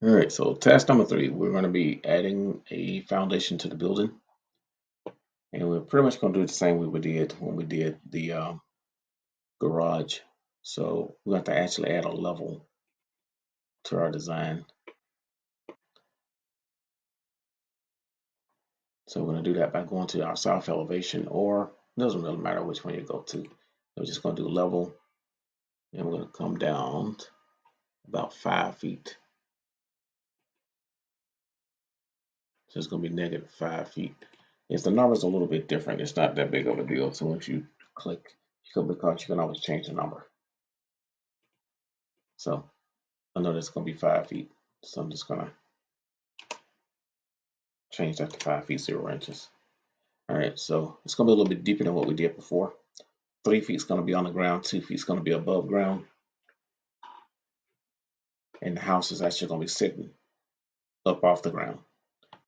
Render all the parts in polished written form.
All right, so task number 3, we're going to be adding a foundation to the building, and we're pretty much going to do the same way we did when we did the garage. So we have to actually add a level to our design. So we're going to do that by going to our south elevation, or it doesn't really matter which one you go to. We're just going to do level, and we're going to come down about 5 feet. So it's going to be negative 5 feet. Yes, the number's a little bit different. It's not that big of a deal. So once you click, because you can always change the number. So I know that's going to be 5 feet. So I'm just going to change that to 5 feet 0 inches. All right, so it's going to be a little bit deeper than what we did before. 3 feet is going to be on the ground, 2 feet is going to be above ground. And the house is actually going to be sitting up off the ground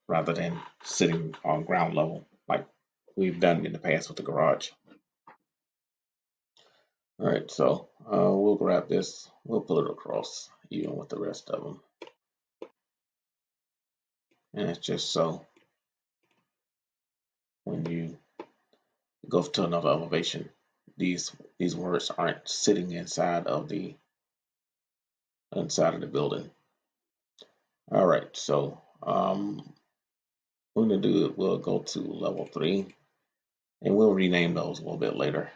rather than sitting on ground level like we've done in the past with the garage. All right, so we'll grab this, we'll pull it across even with the rest of them. And it's just so when you go to another elevation, these words aren't sitting inside of the building. All right, so we're gonna do it. We'll go to level 3, and we'll rename those a little bit later.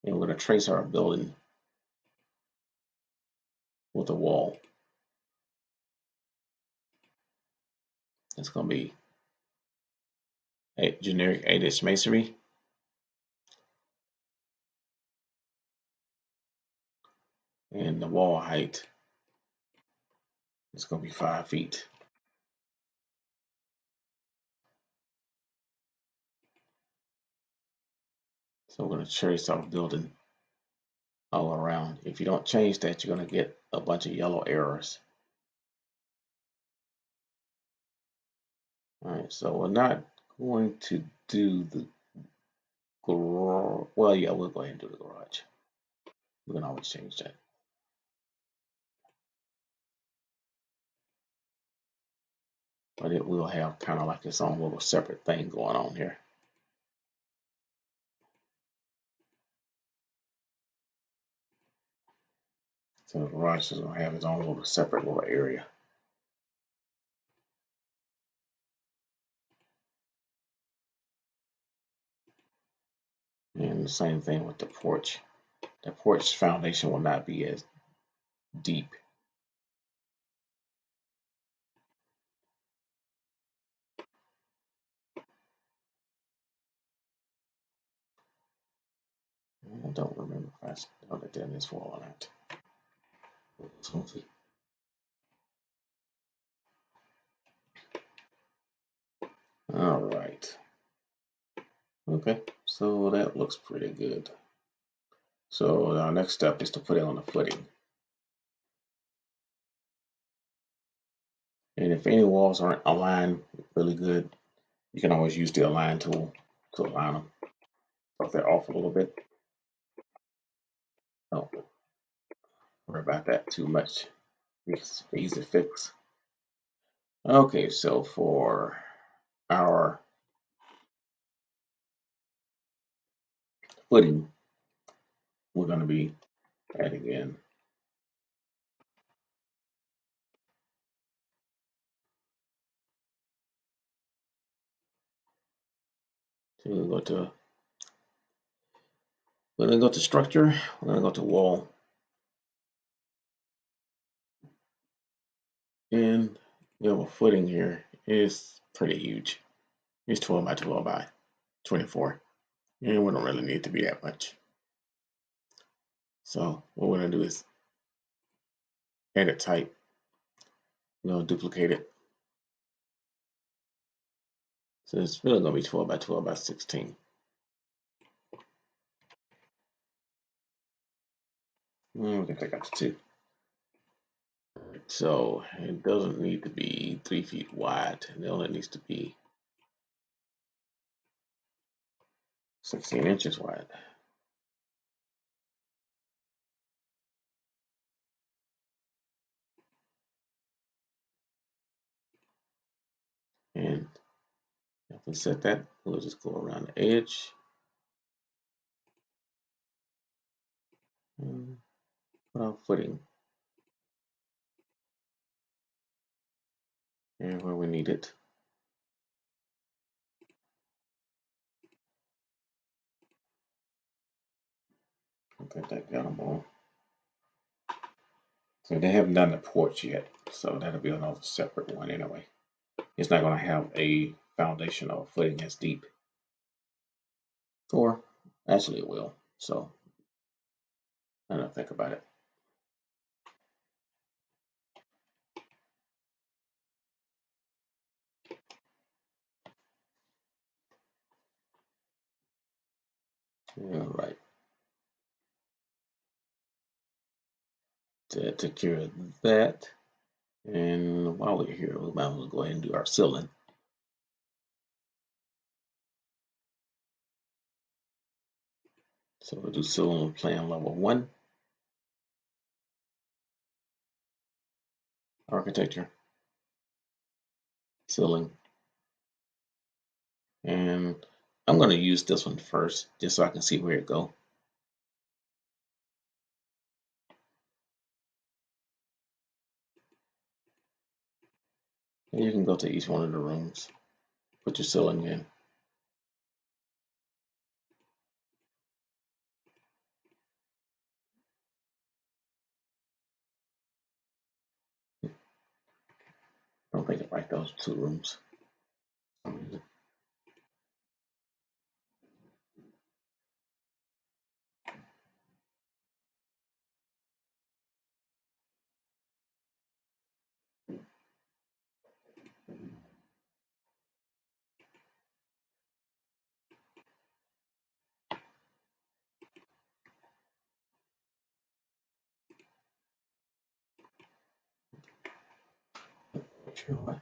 And we're gonna trace our building with a wall. It's gonna be a generic 8-inch masonry. And the wall height is gonna be 5 feet. So we're gonna trace our building all around. If you don't change that, you're gonna get a bunch of yellow errors. All right, so we're not going to do the garage. Well, yeah, we'll go ahead and do the garage. We can always change that. But it will have kind of like its own little separate thing going on here. So the garage is going to have its own little separate little area. And the same thing with the porch. The porch foundation will not be as deep. I don't remember if I started doing this wall or not. All right. Okay, so that looks pretty good. So our next step is to put it on the footing. And if any walls aren't aligned really good, you can always use the align tool to align them. If they're off a little bit, don't worry about that too much. It's easy to fix. Okay, so for our footing, we're going to be adding in to go to we're going to go to structure, we're going to go to wall, and you have a footing here is pretty huge. It's 12 by 12 by 24, and we don't really need to be that much. So what we're going to do is edit type. We're going to duplicate it. So it's really going to be 12 by 12 by 16. And we can take out the 2. So it doesn't need to be 3 feet wide. It only needs to be 16 inches wide. And if we set that, we'll just go around the edge and put our footing and where we need it. I think that got them all. So they haven't done the porch yet, so that'll be another separate one anyway. It's not going to have a foundation or footing as deep, or actually it will. So I don't think about it. All right. To take care of that. And while we're here, we might as well go ahead and do our ceiling. So we'll do ceiling plan level 1, architecture, ceiling. And I'm going to use this one first, just so I can see where it goes. And you can go to each one of the rooms, put your ceiling in. I don't think I like those 2 rooms. Sure why.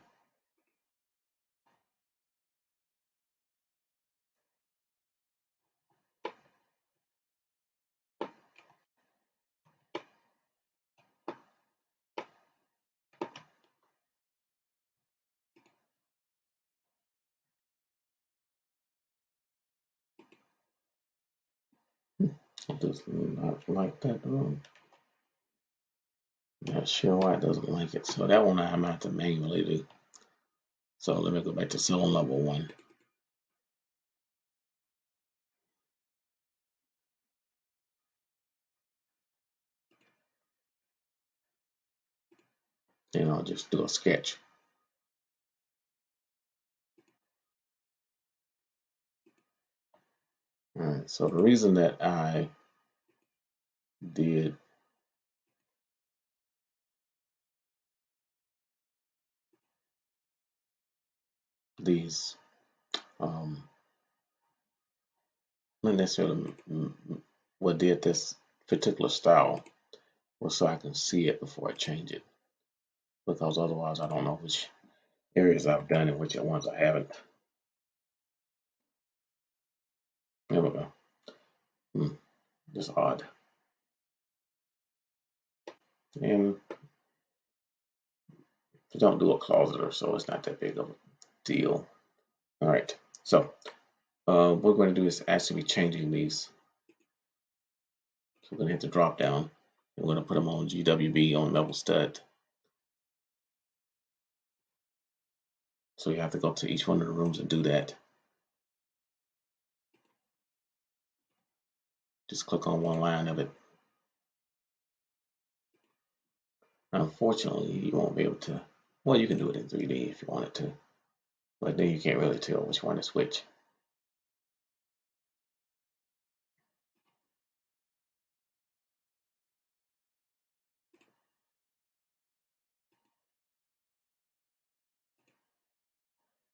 I just not like that room. Not sure why it doesn't like it. So that one I'm have to manually do. So let me go back to ceiling level 1. And I'll just do a sketch. All right, so the reason that I did these, not necessarily what did this particular style was so I can see it before I change it. Because otherwise I don't know which areas I've done and which ones I haven't. There we go. Just odd. And if you don't do a closet or so, it's not that big of a deal. All right, so what we're going to do is actually be changing these. So we're going to hit the drop down. And we're going to put them on GWB on level stud. So you have to go to each one of the rooms and do that. Just click on one line of it. Unfortunately, you won't be able to. Well, you can do it in 3D if you wanted to, but then you can't really tell which one is which.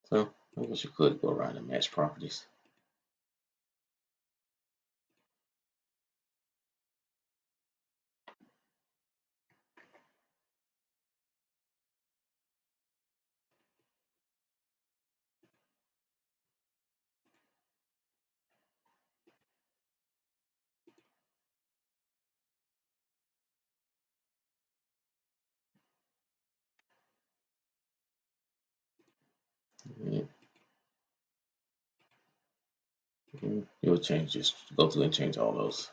So I guess you could go around and match properties. You'll change, just go through and change all those.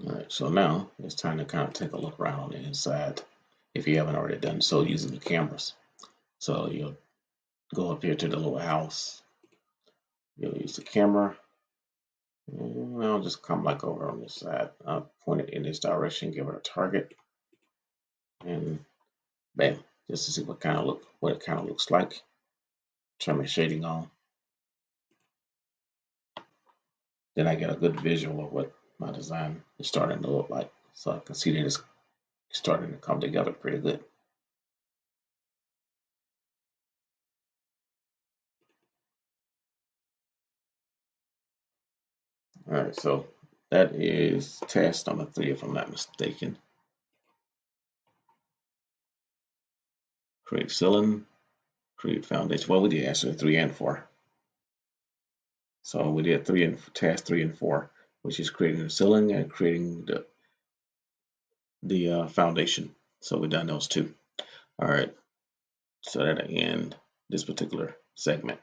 All right, so now it's time to kind of take a look around on the inside if you haven't already done so using the cameras. So you'll go up here to the little house. You'll use the camera. And I'll just come like over on this side. I'll point it in this direction, give it a target, and bam, just to see what it kind of looks like. Turn my shading on. Then I get a good visual of what my design is starting to look like. So I can see that it's starting to come together pretty good. All right, so that is task number 3, if I'm not mistaken. Create ceiling, create foundation. Well, we did actually 3 and 4. So we did task 3 and 4, which is creating the ceiling and creating the foundation. So we done those 2. All right, so that'll end this particular segment.